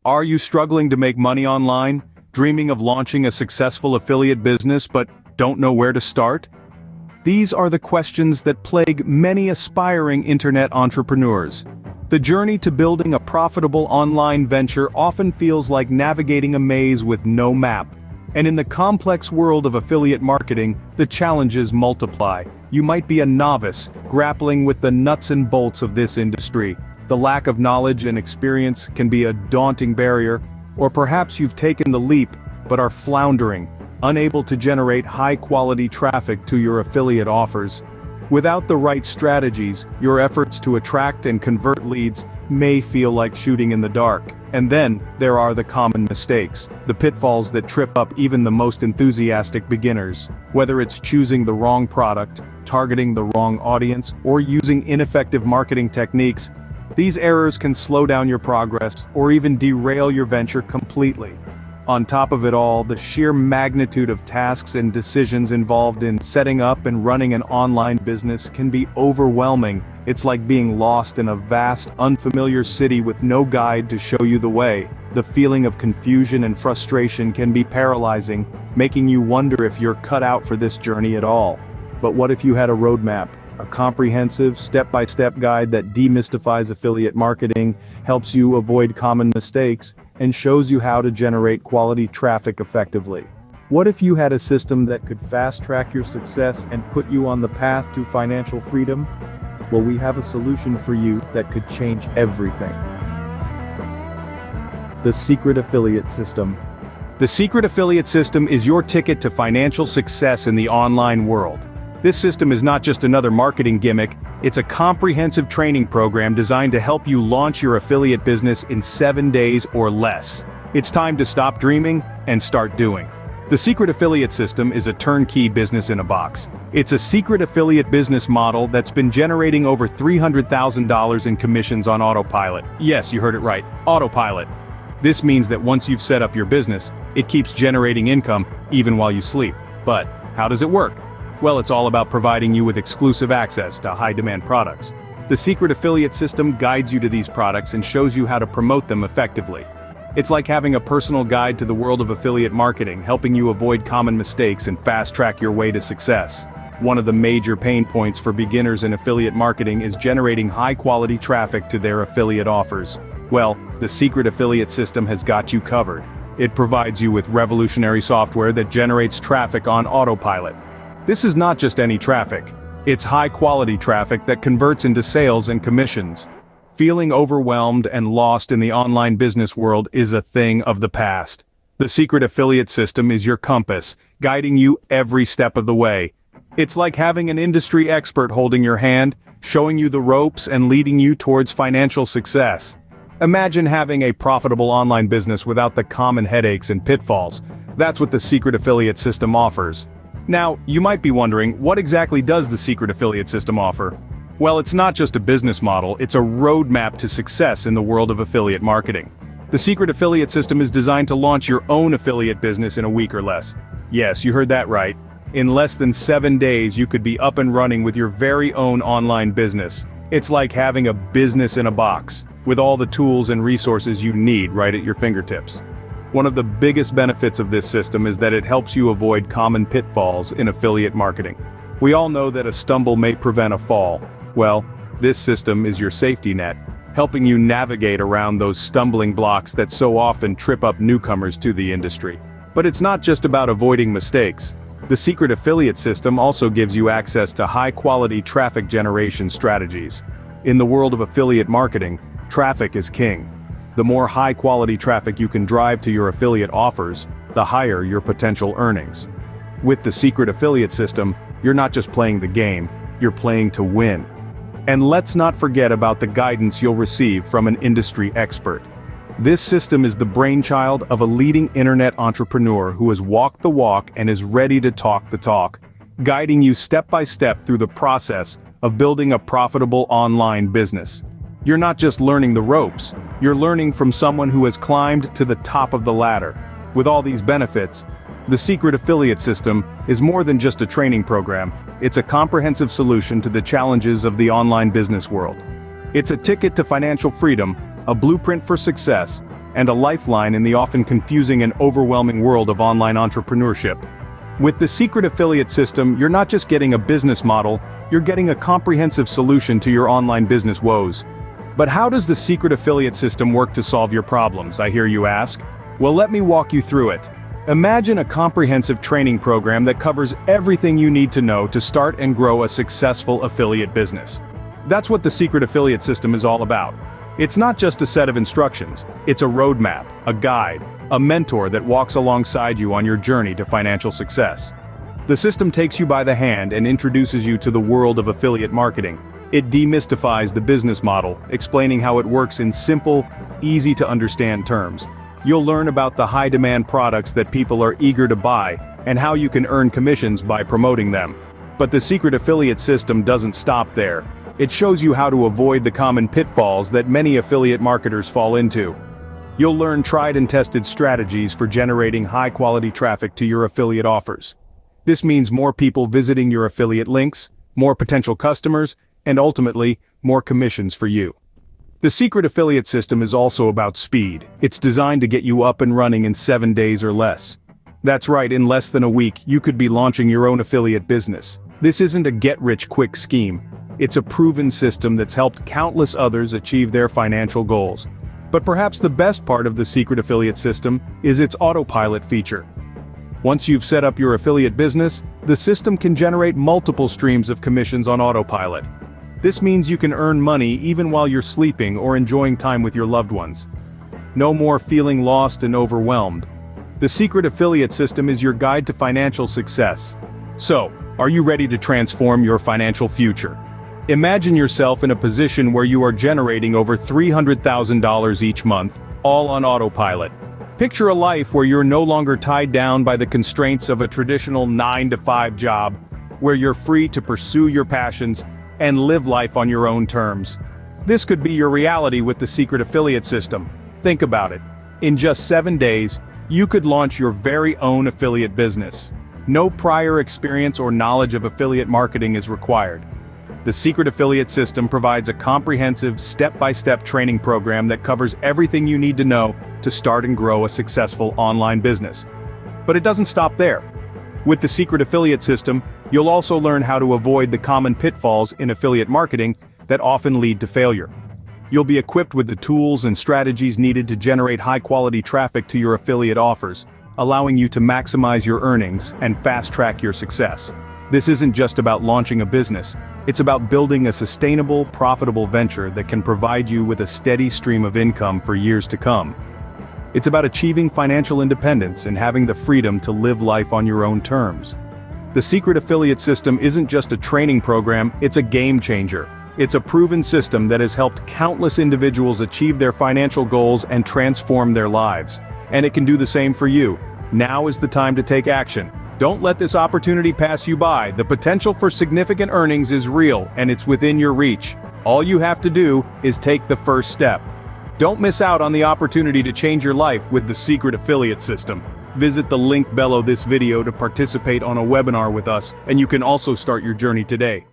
Are you struggling to make money online? Dreaming of launching a successful affiliate business but don't know where to start? These are the questions that plague many aspiring internet entrepreneurs. The journey to building a profitable online venture often feels like navigating a maze with no map. And in the complex world of affiliate marketing, the challenges multiply. You might be a novice, grappling with the nuts and bolts of this industry. The lack of knowledge and experience can be a daunting barrier, or perhaps you've taken the leap, but are floundering, unable to generate high-quality traffic to your affiliate offers. Without the right strategies, your efforts to attract and convert leads may feel like shooting in the dark. And then, there are the common mistakes, the pitfalls that trip up even the most enthusiastic beginners. Whether it's choosing the wrong product, targeting the wrong audience, or using ineffective marketing techniques, these errors can slow down your progress or even derail your venture completely. On top of it all, the sheer magnitude of tasks and decisions involved in setting up and running an online business can be overwhelming. It's like being lost in a vast, unfamiliar city with no guide to show you the way. The feeling of confusion and frustration can be paralyzing, making you wonder if you're cut out for this journey at all. But what if you had a roadmap? A comprehensive, step-by-step guide that demystifies affiliate marketing, helps you avoid common mistakes, and shows you how to generate quality traffic effectively. What if you had a system that could fast-track your success and put you on the path to financial freedom? Well, we have a solution for you that could change everything. The Secret Affiliate System. The Secret Affiliate System is your ticket to financial success in the online world. This system is not just another marketing gimmick, it's a comprehensive training program designed to help you launch your affiliate business in 7 days or less. It's time to stop dreaming and start doing. The Secret Affiliate System is a turnkey business in a box. It's a secret affiliate business model that's been generating over $300,000 in commissions on autopilot. Yes, you heard it right, autopilot. This means that once you've set up your business, it keeps generating income even while you sleep. But how does it work? Well, it's all about providing you with exclusive access to high-demand products. The Secret Affiliate System guides you to these products and shows you how to promote them effectively. It's like having a personal guide to the world of affiliate marketing, helping you avoid common mistakes and fast-track your way to success. One of the major pain points for beginners in affiliate marketing is generating high-quality traffic to their affiliate offers. Well, the Secret Affiliate System has got you covered. It provides you with revolutionary software that generates traffic on autopilot. This is not just any traffic. It's high-quality traffic that converts into sales and commissions. Feeling overwhelmed and lost in the online business world is a thing of the past. The Secret Affiliate System is your compass, guiding you every step of the way. It's like having an industry expert holding your hand, showing you the ropes and leading you towards financial success. Imagine having a profitable online business without the common headaches and pitfalls. That's what the Secret Affiliate System offers. Now, you might be wondering, what exactly does the Secret Affiliate System offer? Well, it's not just a business model, it's a roadmap to success in the world of affiliate marketing. The Secret Affiliate System is designed to launch your own affiliate business in a week or less. Yes, you heard that right. In less than 7 days, you could be up and running with your very own online business. It's like having a business in a box, with all the tools and resources you need right at your fingertips. One of the biggest benefits of this system is that it helps you avoid common pitfalls in affiliate marketing. We all know that a stumble may prevent a fall. Well, this system is your safety net, helping you navigate around those stumbling blocks that so often trip up newcomers to the industry. But it's not just about avoiding mistakes. The Secret Affiliate System also gives you access to high-quality traffic generation strategies. In the world of affiliate marketing, traffic is king. The more high-quality traffic you can drive to your affiliate offers, the higher your potential earnings. With the Secret Affiliate System, you're not just playing the game, you're playing to win. And let's not forget about the guidance you'll receive from an industry expert. This system is the brainchild of a leading internet entrepreneur who has walked the walk and is ready to talk the talk, guiding you step by step through the process of building a profitable online business. You're not just learning the ropes, you're learning from someone who has climbed to the top of the ladder. With all these benefits, the Secret Affiliate System is more than just a training program, it's a comprehensive solution to the challenges of the online business world. It's a ticket to financial freedom, a blueprint for success, and a lifeline in the often confusing and overwhelming world of online entrepreneurship. With the Secret Affiliate System, you're not just getting a business model, you're getting a comprehensive solution to your online business woes. But how does the Secret Affiliate System work to solve your problems, I hear you ask? Well, let me walk you through it. Imagine a comprehensive training program that covers everything you need to know to start and grow a successful affiliate business. That's what the Secret Affiliate System is all about. It's not just a set of instructions, it's a roadmap, a guide, a mentor that walks alongside you on your journey to financial success. The system takes you by the hand and introduces you to the world of affiliate marketing. It demystifies the business model, explaining how it works in simple, easy-to-understand terms. You'll learn about the high-demand products that people are eager to buy, and how you can earn commissions by promoting them. But the Secret Affiliate System doesn't stop there. It shows you how to avoid the common pitfalls that many affiliate marketers fall into. You'll learn tried and tested strategies for generating high-quality traffic to your affiliate offers. This means more people visiting your affiliate links, more potential customers, and ultimately, more commissions for you. The Secret Affiliate System is also about speed. It's designed to get you up and running in 7 days or less. That's right, in less than a week, you could be launching your own affiliate business. This isn't a get-rich-quick scheme. It's a proven system that's helped countless others achieve their financial goals. But perhaps the best part of the Secret Affiliate System is its autopilot feature. Once you've set up your affiliate business, the system can generate multiple streams of commissions on autopilot. This means you can earn money even while you're sleeping or enjoying time with your loved ones. No more feeling lost and overwhelmed. The Secret Affiliate System is your guide to financial success. So, are you ready to transform your financial future? Imagine yourself in a position where you are generating over $300,000 each month, all on autopilot. Picture a life where you're no longer tied down by the constraints of a traditional 9-to-5 job, where you're free to pursue your passions and live life on your own terms. This could be your reality with the Secret Affiliate System. Think about it. In just 7 days, you could launch your very own affiliate business. No prior experience or knowledge of affiliate marketing is required. The Secret Affiliate System provides a comprehensive, step-by-step training program that covers everything you need to know to start and grow a successful online business. But it doesn't stop there. With the Secret Affiliate System, you'll also learn how to avoid the common pitfalls in affiliate marketing that often lead to failure. You'll be equipped with the tools and strategies needed to generate high-quality traffic to your affiliate offers, allowing you to maximize your earnings and fast-track your success. This isn't just about launching a business, it's about building a sustainable, profitable venture that can provide you with a steady stream of income for years to come. It's about achieving financial independence and having the freedom to live life on your own terms. The Secret Affiliate System isn't just a training program, it's a game changer. It's a proven system that has helped countless individuals achieve their financial goals and transform their lives. And it can do the same for you. Now is the time to take action. Don't let this opportunity pass you by. The potential for significant earnings is real, and it's within your reach. All you have to do is take the first step. Don't miss out on the opportunity to change your life with the Secret Affiliate System. Visit the link below this video to participate on a webinar with us, and you can also start your journey today.